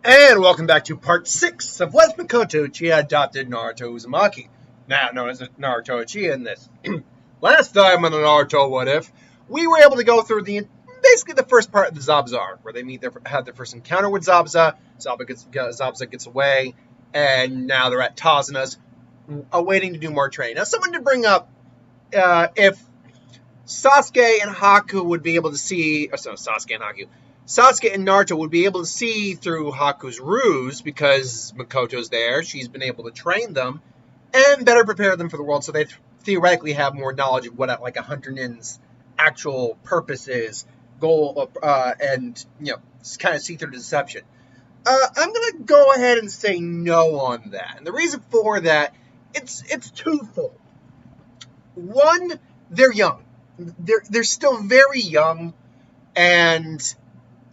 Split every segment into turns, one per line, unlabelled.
And welcome back to part 6 of what Mikoto Uchiha adopted Naruto Uzumaki, now known as Naruto Uchiha in this. Last time on the Naruto What If, we were able to go through basically the first part of the Zabza arc, where they have their first encounter with Zabza. Zabza gets away, and now they're at Tazana's, waiting to do more training. Now, someone did bring up if Sasuke and Haku would be able to see, Sasuke and Naruto would be able to see through Haku's ruse because Mikoto's there. She's been able to train them and better prepare them for the world, so they theoretically have more knowledge of what a hunter nin's actual purpose is, goal, and kind of see through deception. I'm gonna go ahead and say no on that, and the reason for that it's twofold. One, they're young. They're still very young, and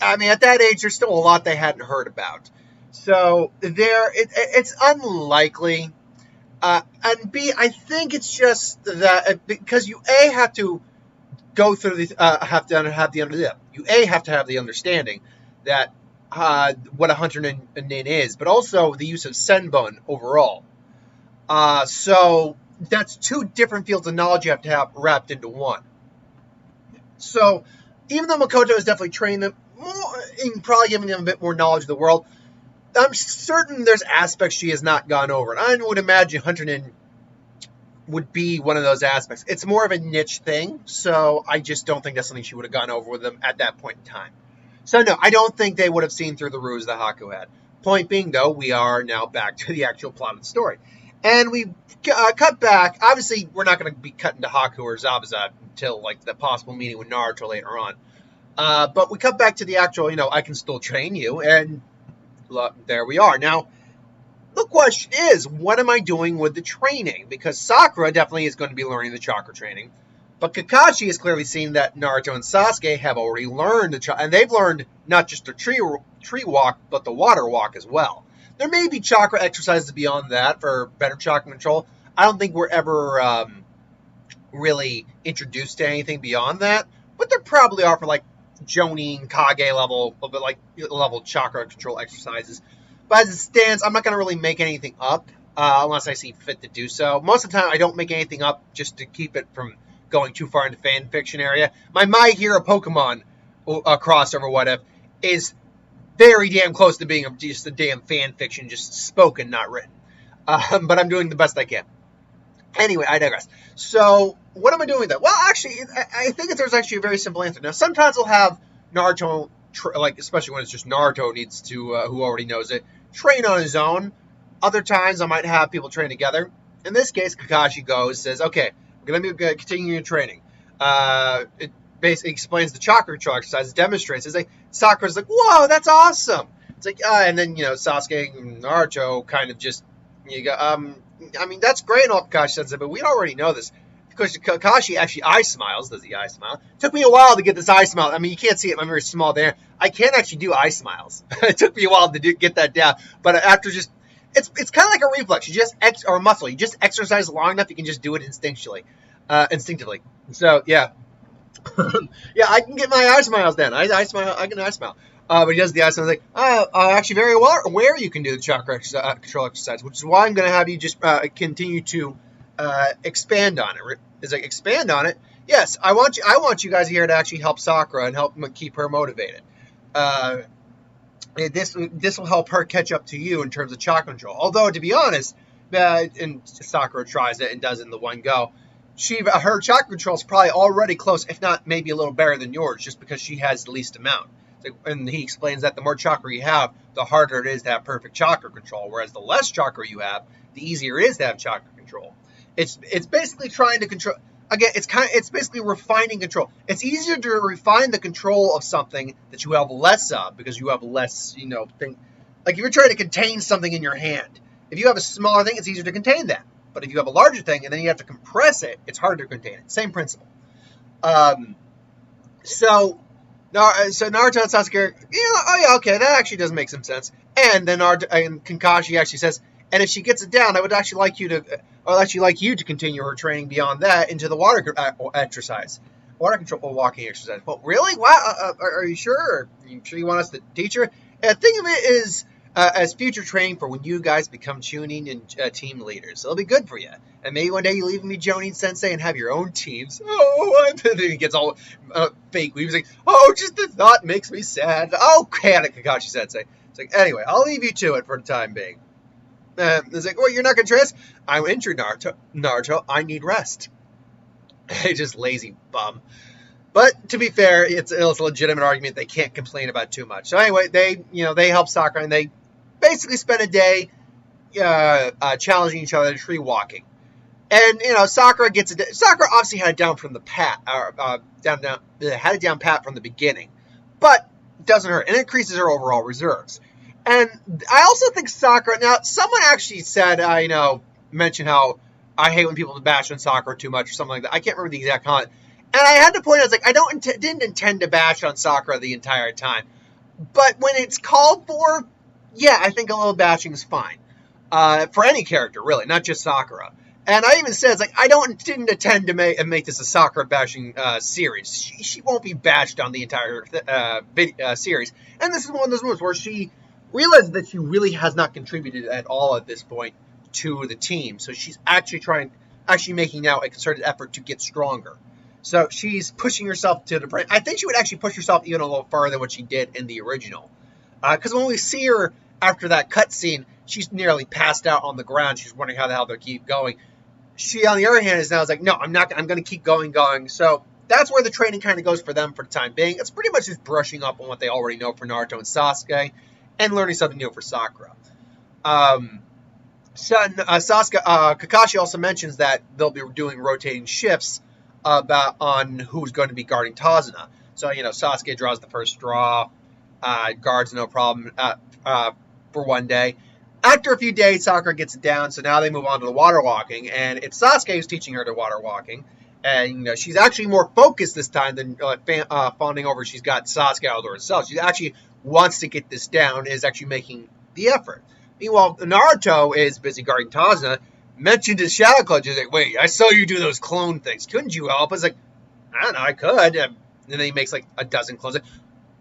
I mean, at that age, there's still a lot they hadn't heard about. So it's unlikely. And B, I think it's just that because you A, have to go through the have to have the understanding that what a hunter nin is, but also the use of senbon overall. So that's two different fields of knowledge you have to have wrapped into one. So even though Mikoto has definitely trained them more, and probably giving them a bit more knowledge of the world, I'm certain there's aspects she has not gone over. And I would imagine Hunter Nin would be one of those aspects. It's more of a niche thing, so I just don't think that's something she would have gone over with them at that point in time. So no, I don't think they would have seen through the ruse that Haku had. Point being, though, we are now back to the actual plot of the story. And we cut back. Obviously, we're not going to be cutting to Haku or Zabza until the possible meeting with Naruto later on. But we cut back to the actual, I can still train you, and look, there we are. Now, the question is, what am I doing with the training? Because Sakura definitely is going to be learning the chakra training, but Kakashi has clearly seen that Naruto and Sasuke have already learned and they've learned not just the tree walk, but the water walk as well. There may be chakra exercises beyond that for better chakra control. I don't think we're ever really introduced to anything beyond that, but there probably are for Jonin, Kage level chakra control exercises. But as it stands, I'm not going to really make anything up unless I see fit to do so. Most of the time, I don't make anything up just to keep it from going too far into fan fiction area. My Hero Pokemon crossover, what if, is very damn close to being just a damn fan fiction, just spoken, not written. But I'm doing the best I can. Anyway, I digress. So, what am I doing with that? Well, actually, I think there's actually a very simple answer. Now, sometimes we'll have Naruto, especially when it's just Naruto needs to, who already knows it, train on his own. Other times, I might have people train together. In this case, Kakashi says, okay, we're going to be continuing your training. It basically explains the chakra control exercise, demonstrates. It's Sakura's whoa, that's awesome. It's and then, Sasuke and Naruto kind of just, I mean, that's great and all, Kakashi says it, but we already know this. Because Kakashi actually eye smiles. Does the eye smile? Took me a while to get this eye smile. I mean, you can't see it. I'm very small there. I can't actually do eye smiles. It took me a while to get that down. But after just, it's kind of like a reflex. You just, or a muscle. You just exercise long enough, you can just do it instinctively. So, yeah. Yeah, I can get my eye smiles down. I can eye smile. But he does the eye smile. Actually very well aware you can do the chakra control exercise, which is why I'm going to have you just continue to expand on it. Expand on it? Yes, I want you guys here to actually help Sakura and help keep her motivated. This will help her catch up to you in terms of chakra control. Although, to be honest, and Sakura tries it and does it in the one go, her chakra control is probably already close, if not maybe a little better than yours, just because she has the least amount. And he explains that the more chakra you have, the harder it is to have perfect chakra control. Whereas the less chakra you have, the easier it is to have chakra control. It's basically trying to control. Again, it's basically refining control. It's easier to refine the control of something that you have less of because you have less, thing. Like if you're trying to contain something in your hand, if you have a smaller thing, it's easier to contain that. But if you have a larger thing and then you have to compress it, it's harder to contain it. Same principle. So Naruto and Sasuke, okay, that actually does make some sense. And then Kakashi actually says, and if she gets it down, I would actually like you to continue her training beyond that into the water exercise, water control walking exercise. Well, really? Wow, are you sure? Are you sure you want us to teach her? And the thing of it is, as future training for when you guys become Chunin and team leaders. It'll be good for you. And maybe one day you leave me Jonin Sensei and have your own teams. Oh, and then he gets all fake. He's like, oh, just the thought makes me sad. Oh, panic, Kakashi Sensei. It's like, anyway, I'll leave you to it for the time being. It's like, well, you're not going to trust? I'm injured, Naruto. I need rest. Hey, just lazy bum. But to be fair, it's a legitimate argument. They can't complain about too much. So anyway, they help Sakura, and they basically spend a day challenging each other to tree walking. And Sakura obviously had it down from the had it down pat from the beginning, but it doesn't hurt, and it increases her overall reserves. And I also think Sakura. Now, someone actually said, mentioned how I hate when people bash on Sakura too much or something like that. I can't remember the exact comment. And I had to point out, I didn't intend to bash on Sakura the entire time. But when it's called for, yeah, I think a little bashing is fine. For any character, really, not just Sakura. And I even said, I didn't intend to make this a Sakura bashing series. She won't be bashed on the entire series. And this is one of those moments where she realizes that she really has not contributed at all at this point to the team. So she's actually making now a concerted effort to get stronger. So she's pushing herself to the brink. I think she would actually push herself even a little farther than what she did in the original. Because when we see her after that cutscene, she's nearly passed out on the ground. She's wondering how the hell they'll keep going. She, on the other hand, is now like, no, I'm not. I'm going to keep going. So that's where the training kind of goes for them for the time being. It's pretty much just brushing up on what they already know for Naruto and Sasuke, and learning something new for Sakura. Kakashi also mentions that they'll be doing rotating shifts on who's going to be guarding Tazuna. So, Sasuke draws the first straw, guards no problem for one day. After a few days, Sakura gets it down, so now they move on to the water walking, and it's Sasuke who's teaching her the water walking. And she's actually more focused this time than fawning over she's got Sasuke out there herself. She actually wants to get this down, is actually making the effort. Meanwhile, Naruto is busy guarding Tazuna, mentioned his shadow clone. He's like, wait, I saw you do those clone things. Couldn't you help? I was like, I don't know, I could. And then he makes a dozen clones.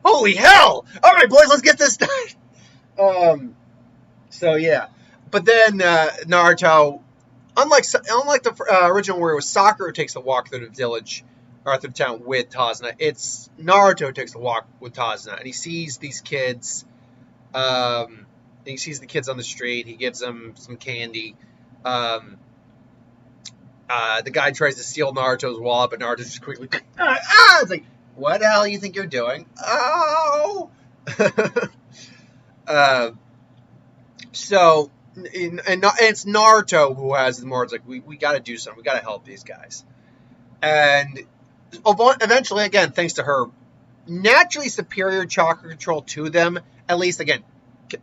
Holy hell! All right, boys, let's get this done. So yeah, but then Naruto, unlike the original where it was Sakura who takes the walk through the village or through the town with Tazuna, it's Naruto who takes the walk with Tazuna, and he sees these kids. He sees the kids on the street. He gives them some candy. The guy tries to steal Naruto's wallet, but Naruto just quickly, it's like, what the hell do you think you're doing? Oh! So, and it's Naruto who has more, it's like, we got to do something. We got to help these guys. And eventually, again, thanks to her naturally superior chakra control to them, at least, again,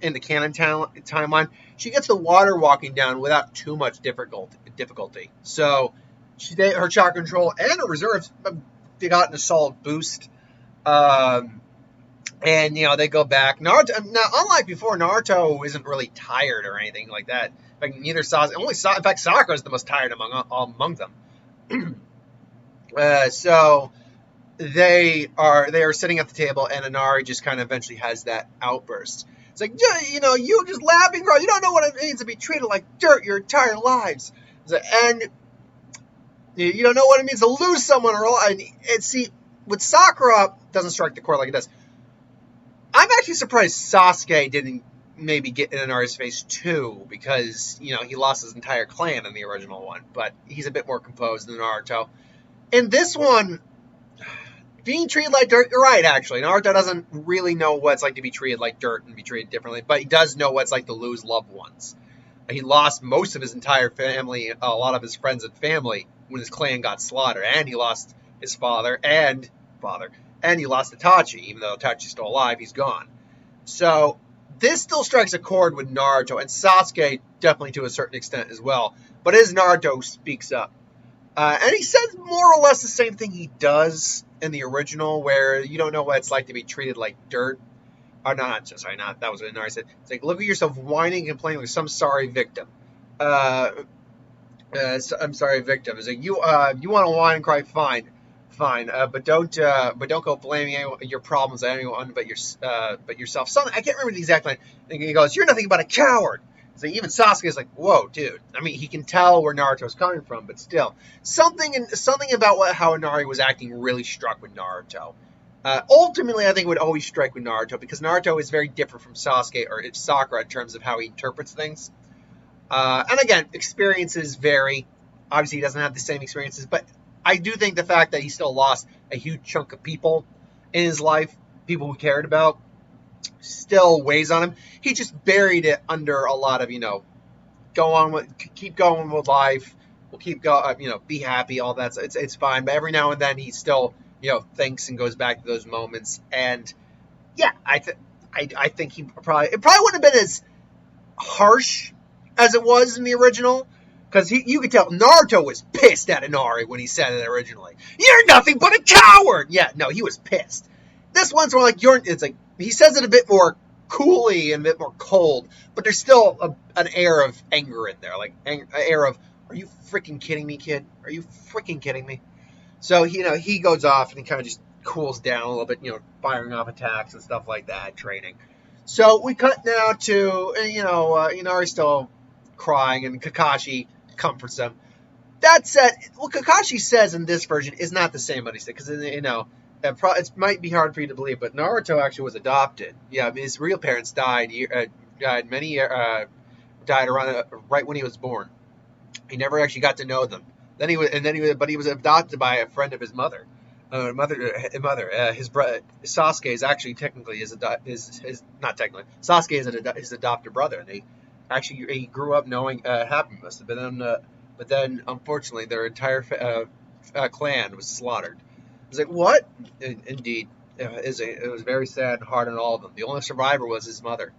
in the canon timeline, she gets the water walking down without too much difficulty. So, her chakra control and her reserves have gotten a solid boost. And, they go back. Naruto, now, unlike before, Naruto isn't really tired or anything like that. In fact, neither in fact, Sakura is the most tired among them. So they are sitting at the table, and Inari just kind of eventually has that outburst. It's like, you just laughing, girl. You don't know what it means to be treated like dirt your entire lives. And you don't know what it means to lose someone. And see, with Sakura, it doesn't strike the chord like it does. I'm actually surprised Sasuke didn't maybe get in Inari's face too, because, he lost his entire clan in the original one, but he's a bit more composed than Naruto. In this one, being treated like dirt, you're right, actually. Naruto doesn't really know what it's like to be treated like dirt and be treated differently, but he does know what it's like to lose loved ones. He lost most of his entire family, a lot of his friends and family, when his clan got slaughtered, and he lost his father, and he lost Itachi. Even though Itachi's still alive, he's gone. So this still strikes a chord with Naruto, and Sasuke definitely to a certain extent as well. But it is Naruto who speaks up. And he says more or less the same thing he does in the original, where you don't know what it's like to be treated like dirt. Or not, that was what Inari said. It's like, look at yourself whining and complaining like some sorry victim. I'm sorry, victim. It's like, you want to whine and cry, fine. fine, but don't go blaming your problems on anyone but yourself. Something I can't remember the exact line. And he goes, "You're nothing but a coward." So even Sasuke's like, "Whoa, dude." I mean, he can tell where Naruto's coming from, but still, something about how Inari was acting really struck with Naruto. Ultimately, I think it would always strike with Naruto because Naruto is very different from Sasuke or Sakura in terms of how he interprets things. And again, experiences vary. Obviously, he doesn't have the same experiences, but I do think the fact that he still lost a huge chunk of people in his life, people who cared about, still weighs on him. He just buried it under a lot of, keep going with life. We'll keep going, be happy, all that. So it's fine. But every now and then he still, thinks and goes back to those moments. And yeah, I think it probably wouldn't have been as harsh as it was in the original. Because you could tell Naruto was pissed at Inari when he said it originally. "You're nothing but a coward!" Yeah, no, he was pissed. This one's more like, it's like, he says it a bit more coolly and a bit more cold, but there's still an air of anger in there. Like, an air of, "Are you freaking kidding me, kid? Are you freaking kidding me?" So, he goes off and he kind of just cools down a little bit, firing off attacks and stuff like that, training. So we cut now to, Inari's still crying and Kakashi comforts him. That said, what Kakashi says in this version is not the same what he said, because, it might be hard for you to believe, but Naruto actually was adopted. Yeah, his real parents died around right when he was born. He never actually got to know them. But he was adopted by a friend of his mother. His brother Sasuke is actually technically not technically Sasuke is his adopted brother, and he grew up knowing happiness, but then unfortunately their entire clan was slaughtered. It's like, what? Indeed, it was very sad and hard on all of them. The only survivor was his mother,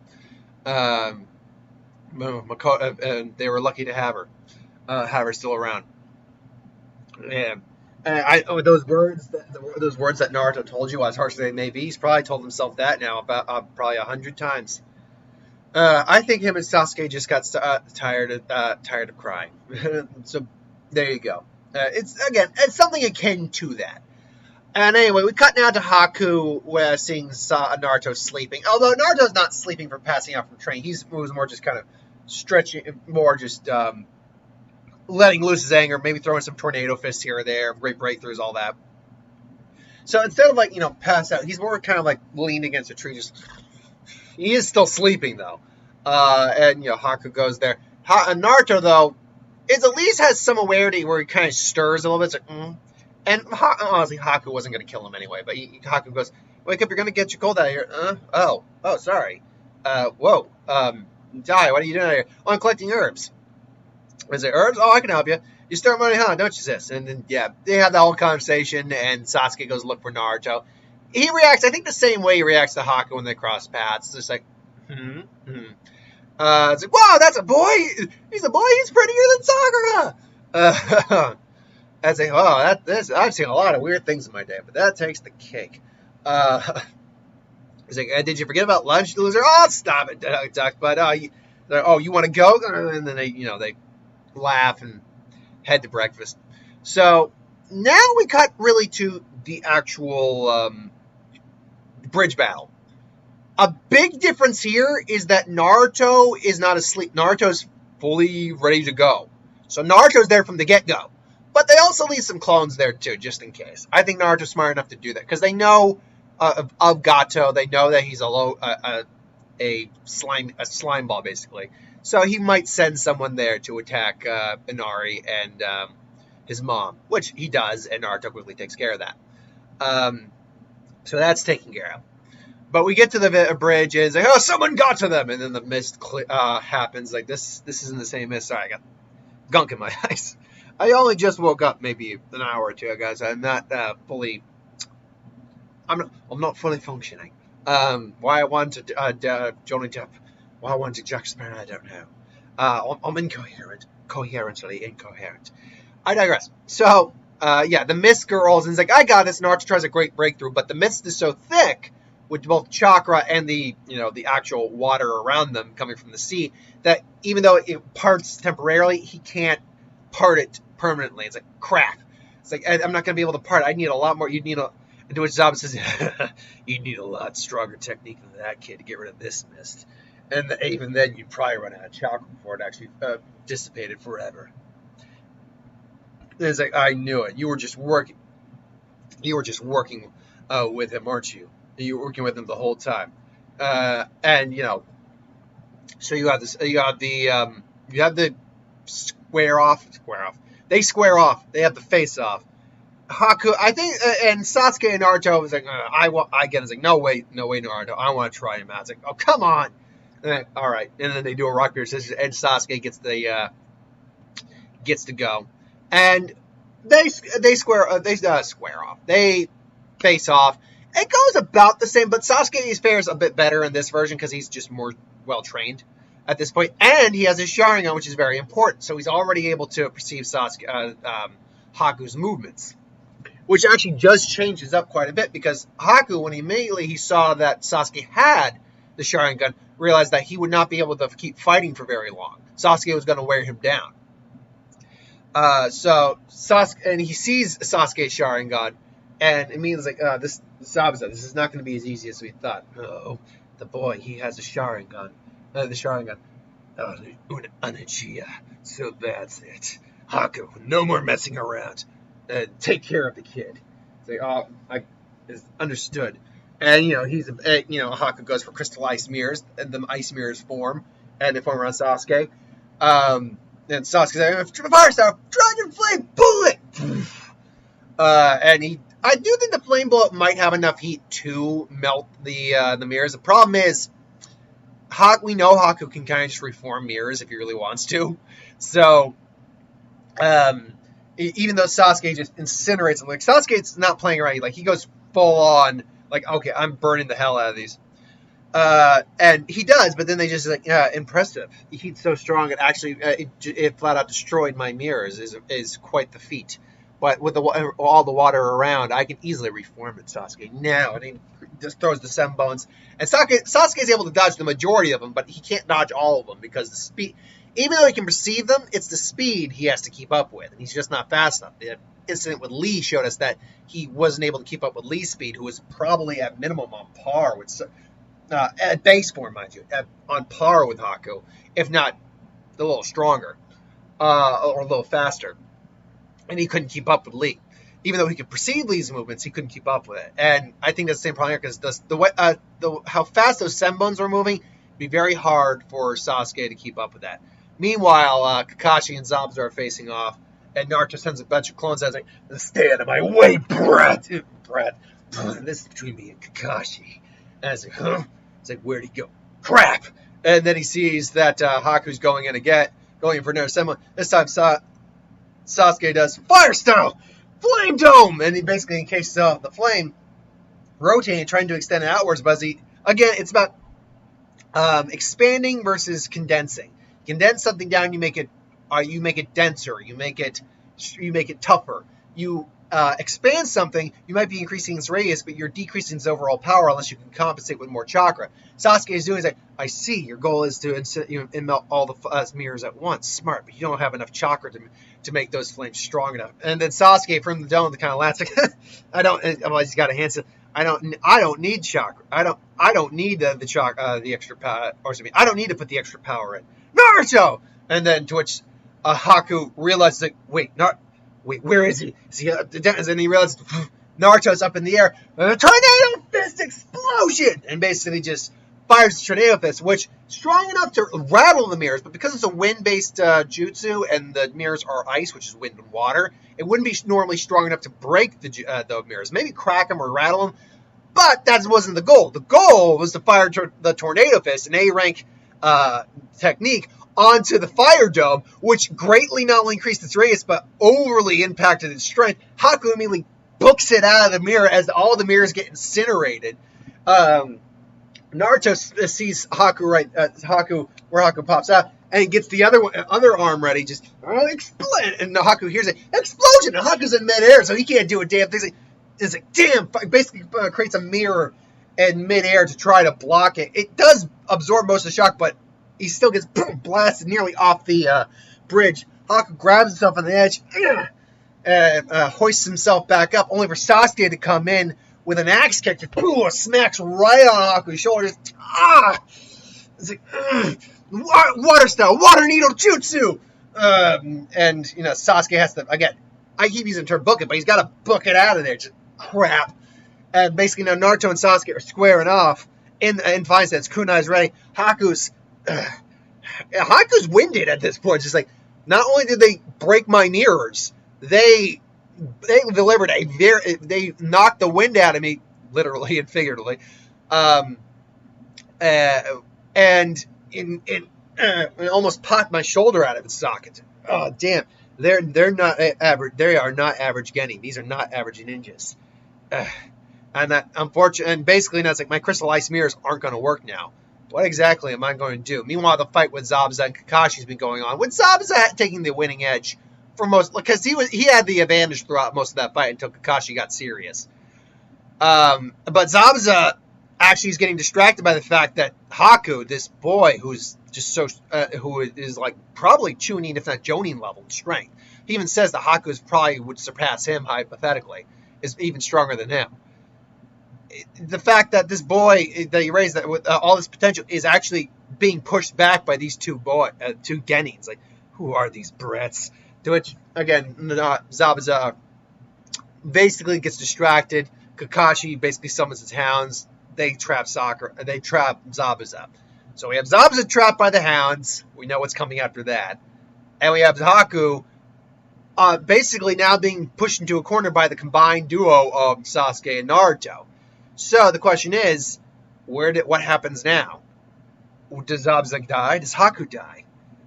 Mikoto, and they were lucky to have her still around. And those words that Naruto told you, as harsh as they may be, he's probably told himself that now about probably 100 times. I think him and Sasuke just got tired of crying. So there you go. It's something akin to that. And anyway, we cut now to Haku, seeing Naruto sleeping. Although Naruto's not sleeping from passing out from training, he was more just kind of stretching, more just letting loose his anger, maybe throwing some tornado fists here or there, great breakthroughs, all that. So instead of pass out, he's more kind of like leaned against a tree. He is still sleeping though, and Haku goes there. Naruto though at least has some awareness where he kind of stirs a little bit. It's like, And honestly, Haku wasn't going to kill him anyway. But Haku goes, "Wake up! You're going to get your cold out of here." Oh, sorry. Whoa. Dai, what are you doing out here? "Oh, I'm collecting herbs." Is it herbs? "Oh, I can help you. You start money, huh? Don't you, sis?" And then, yeah, they have that whole conversation, and Sasuke goes look for Naruto. He reacts, I think, the same way he reacts to Haku when they cross paths. It's just like, it's like, "Wow, that's a boy. He's a boy. He's prettier than Sakura." I'd say, I've seen a lot of weird things in my day, but that takes the cake. He's like, "Did you forget about lunch, loser?" "Oh, stop it, Duck. But you want to go?" And then they laugh and head to breakfast. So now we cut really to the actual bridge battle. A big difference here is that Naruto is not asleep. Naruto's fully ready to go. So Naruto's there from the get-go. But they also leave some clones there too, just in case. I think Naruto's smart enough to do that because they know of Gato. They know that he's a slime ball basically. So he might send someone there to attack Inari and his mom, which he does, and Naruto quickly takes care of that. So that's taken care of. But we get to the bridge, and it's like, "Oh, someone got to them!" And then the mist happens. Like, this isn't the same mist. Sorry, I got gunk in my eyes. I only just woke up maybe an hour or two, guys. I'm not fully. I'm not fully functioning. Why I wanted Johnny Depp? Why I wanted Jack Sparrow? I don't know. I'm incoherent. Coherently incoherent. I digress. So, the mist girls, and it's like, "I got this." Naruto tries a great breakthrough, but the mist is so thick with both chakra and the actual water around them coming from the sea that even though it parts temporarily, he can't part it permanently. It's like crap. It's like, I'm not going to be able to part. I need a lot more. You need a... And to which Zaba says, you need a lot stronger technique than that, kid, to get rid of this mist. And even then, you'd probably run out of chakra before it actually dissipated forever. And it's like, I knew it. You were just working. You were just working with him, aren't you? You were working with him the whole time. And you know, so you have this. You have the square off. They square off. They have the face off. Haku, I think, and Sasuke and Naruto was like, I get it. It's like, no way, Naruto, I want to try him out. It's like, oh, come on. And then, all right, and then they do a rock paper scissors, and Sasuke gets to go, and they square off. They face off. It goes about the same, but Sasuke fares a bit better in this version because he's just more well trained at this point, and he has his Sharingan, which is very important. So he's already able to perceive Haku's movements, which actually just changes up quite a bit because Haku, when he saw that Sasuke had the Sharingan, realized that he would not be able to keep fighting for very long. Sasuke was going to wear him down. So Sasuke, and he sees Sasuke's Sharingan, and immediately like, this is not going to be as easy as we thought. Oh, the boy, he has a Sharingan. The Sharingan. Uchiha. So that's it. Haku, no more messing around. Take care of the kid. It's like, it's understood. And Haku goes for crystal ice mirrors, and the ice mirrors form, and they form around Sasuke. And Sasuke's like, fire star, dragon flame bullet. And I do think the flame bullet might have enough heat to melt the mirrors. The problem is, we know Haku can kind of just reform mirrors if he really wants to. So, even though Sasuke just incinerates them, like Sasuke's not playing around. Like he goes full on. Like, okay, I'm burning the hell out of these. And he does, but then they just like, yeah, impressive. The heat's so strong, it actually it flat out destroyed my mirrors. Is quite the feat. But with all the water around, I can easily reform it, Sasuke. Now, and he just throws the 7 bones. And Sasuke is able to dodge the majority of them, but he can't dodge all of them because the speed. Even though he can perceive them, it's the speed he has to keep up with, and he's just not fast enough. The incident with Lee showed us that he wasn't able to keep up with Lee's speed, who was probably at minimum on par with, at base form, mind you, on par with Haku, if not a little stronger, or a little faster. And he couldn't keep up with Lee. Even though he could perceive Lee's movements, he couldn't keep up with it. And I think that's the same problem here, because how fast those Senbons were moving, it'd be very hard for Sasuke to keep up with that. Meanwhile, Kakashi and Zabuza are facing off, and Naruto sends a bunch of clones out, like, stay out of my way, brat. This is between me and Kakashi. And I was like, huh? It's like, where'd he go? Crap! And then he sees that Haku's going in for another Senbon. This time, Sasuke does fire style, flame dome, and he basically encases the flame, rotating, trying to extend it outwards. But again, it's about expanding versus condensing. Condense something down, you make it denser, you make it tougher. You expand something, you might be increasing its radius, but you're decreasing its overall power unless you can compensate with more chakra. Sasuke is doing is like, I see, your goal is to melt all the mirrors at once. Smart, but you don't have enough chakra to make those flames strong enough. And then Sasuke from the dome, kind of laughs like, he's got a hand. I don't need chakra. I don't need the extra power, or something. I don't need to put the extra power in. Naruto! And then to which Haku realizes, like, wait, where is he? And then he realizes Naruto's up in the air. Tornado fist explosion! And basically just fires the tornado fist, which strong enough to rattle the mirrors, but because it's a wind-based jutsu and the mirrors are ice, which is wind and water, it wouldn't be normally strong enough to break the mirrors. Maybe crack them or rattle them, but that wasn't the goal. The goal was to fire the tornado fist, an A-rank technique, onto the fire dome, which greatly not only increased its radius, but overly impacted its strength. Haku immediately books it out of the mirror as all the mirrors get incinerated. Naruto sees Haku where Haku pops out, and gets the other arm ready, just explode. And Haku hears it, explosion, and Haku's in midair, so he can't do a damn thing. It's like, damn, basically creates a mirror in midair to try to block it. It does absorb most of the shock, but he still gets blasted nearly off the bridge. Haku grabs himself on the edge, hoists himself back up, only for Sasuke to come in with an axe kick that smacks right on Haku's shoulders. It's like, water style, water needle jutsu. And, Sasuke has to, again, I keep using the term book it, but he's got to book it out of there. Just crap. And basically now Naruto and Sasuke are squaring off in fight sense. Kunai's ready. Haku's winded at this point. Just like, not only did they break my mirrors, they delivered they knocked the wind out of me, literally and figuratively. And it almost popped my shoulder out of its socket. Oh, damn. They're not average. They are not average Genin. These are not average ninjas. And that, unfortunately, and basically now it's like my crystal ice mirrors aren't going to work now. What exactly am I going to do? Meanwhile, the fight with Zabuza and Kakashi's been going on, with Zabuza taking the winning edge for most, because he had the advantage throughout most of that fight until Kakashi got serious. But Zabuza actually is getting distracted by the fact that Haku, this boy who's just so, who is like probably Chunin, if not Jonin level in strength. He even says that Haku probably would surpass him hypothetically, is even stronger than him. The fact that this boy that he raised that with all this potential is actually being pushed back by these two Genins. Like, who are these brats? To which, again, Zabuza basically gets distracted. Kakashi basically summons his hounds. They trap Zabuza. So we have Zabuza trapped by the hounds. We know what's coming after that. And we have Haku basically now being pushed into a corner by the combined duo of Sasuke and Naruto. So the question is, what happens now? Does Zabuza die? Does Haku die?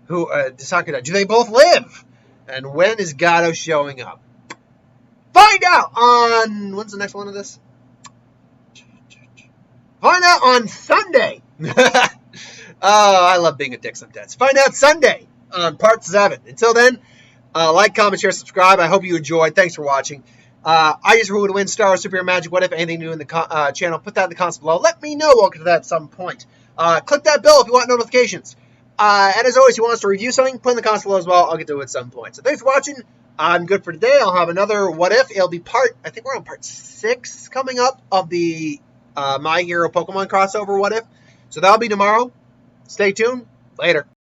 Does Haku die? Do they both live? And when is Gato showing up? Find out on... When's the next one of this? Find out on Sunday. Oh, I love being a dick sometimes. Find out Sunday on Part 7. Until then, like, comment, share, subscribe. I hope you enjoyed. Thanks for watching. I just who would win Star Wars, Super Magic, what if, anything new in the channel. Put that in the comments below. Let me know. We'll get to that at some point. Click that bell if you want notifications. And as always, if you want us to review something, put in the comments below as well. I'll get to it at some point. So thanks for watching. I'm good for today. I'll have another what if. It'll be I think we're on part 6 coming up of the My Hero Pokemon crossover what if. So that'll be tomorrow. Stay tuned. Later.